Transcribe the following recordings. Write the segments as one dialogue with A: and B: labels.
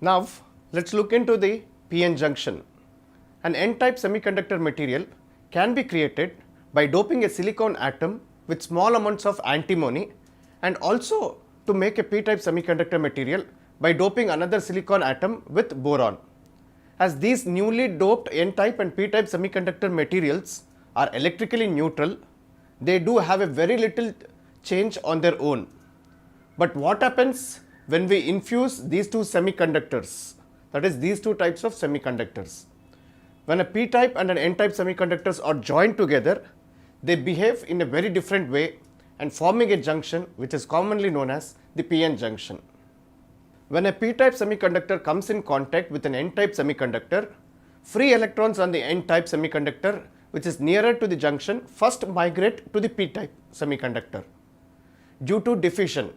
A: Now let's look into the PN junction. An N-type semiconductor material can be created by doping a silicon atom with small amounts of antimony, and also to make a P-type semiconductor material by doping another silicon atom with boron. As these newly doped N-type and P-type semiconductor materials are electrically neutral, they do have a very little change on their own. But what happens when we infuse these two semiconductors, that is these two types of semiconductors? When a P-type and an N-type semiconductors are joined together, they behave in a very different way and forming a junction which is commonly known as the PN junction. When a P-type semiconductor comes in contact with an N-type semiconductor, free electrons on the N-type semiconductor which is nearer to the junction first migrate to the P-type semiconductor due to diffusion,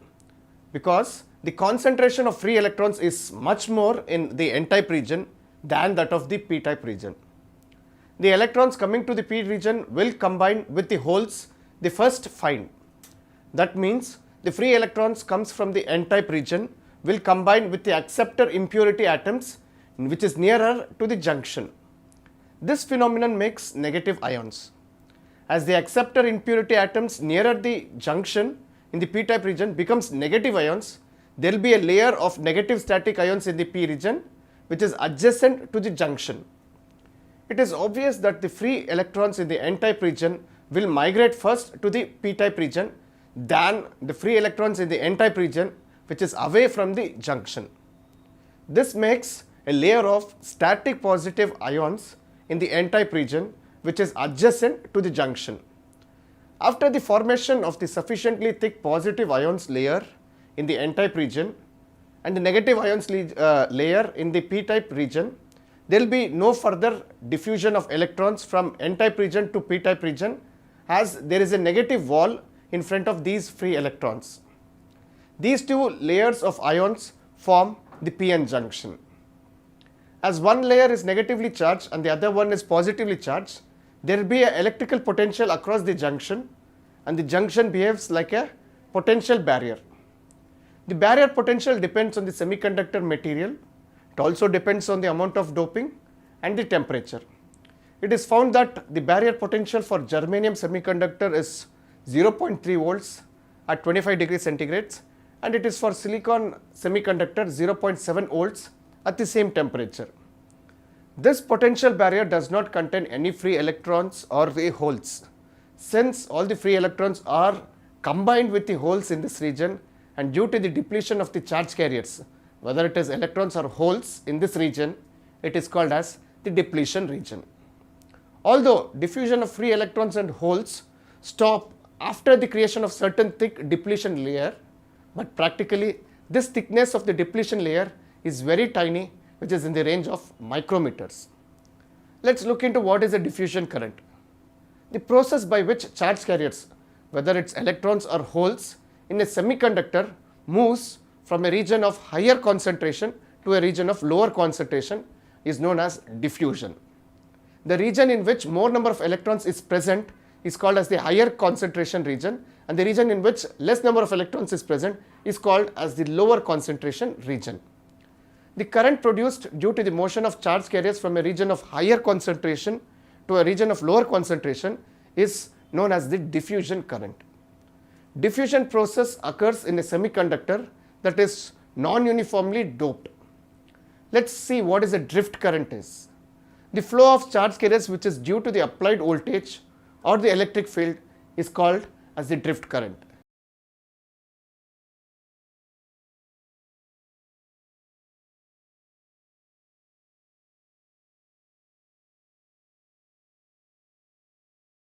A: because the concentration of free electrons is much more in the N-type region than that of the P-type region. The electrons coming to the P region will combine with the holes they first find. That means the free electrons comes from the N-type region will combine with the acceptor impurity atoms which is nearer to the junction. This phenomenon makes negative ions. As the acceptor impurity atoms nearer the junction in the P-type region becomes negative ions, there will be a layer of negative static ions in the P region which is adjacent to the junction. It is obvious that the free electrons in the N-type region will migrate first to the P-type region than the free electrons in the N-type region which is away from the junction. This makes a layer of static positive ions in the N-type region which is adjacent to the junction. After the formation of the sufficiently thick positive ions layer in the N-type region and the negative ions layer in the P-type region, there will be no further diffusion of electrons from N-type region to P-type region, as there is a negative wall in front of these free electrons. These two layers of ions form the PN junction. As one layer is negatively charged and the other one is positively charged, there will be an electrical potential across the junction, and the junction behaves like a potential barrier. The barrier potential depends on the semiconductor material. It also depends on the amount of doping and the temperature. It is found that the barrier potential for germanium semiconductor is 0.3 volts at 25 degrees centigrade, and it is for silicon semiconductor 0.7 volts at the same temperature. This potential barrier does not contain any free electrons or the holes. Since all the free electrons are combined with the holes in this region, and due to the depletion of the charge carriers, whether it is electrons or holes in this region, it is called as the depletion region. Although diffusion of free electrons and holes stop after the creation of certain thick depletion layer, but practically this thickness of the depletion layer is very tiny, which is in the range of micrometers. Let's look into what is a diffusion current. The process by which charge carriers, whether it's electrons or holes in a semiconductor, moves from a region of higher concentration to a region of lower concentration is known as diffusion. The region in which more number of electrons is present is called as the higher concentration region, and the region in which less number of electrons is present is called as the lower concentration region. The current produced due to the motion of charge carriers from a region of higher concentration to a region of lower concentration is known as the diffusion current. Diffusion process occurs in a semiconductor that is non-uniformly doped. Let's see what is a drift current is. The flow of charge carriers which is due to the applied voltage or the electric field is called as the drift current.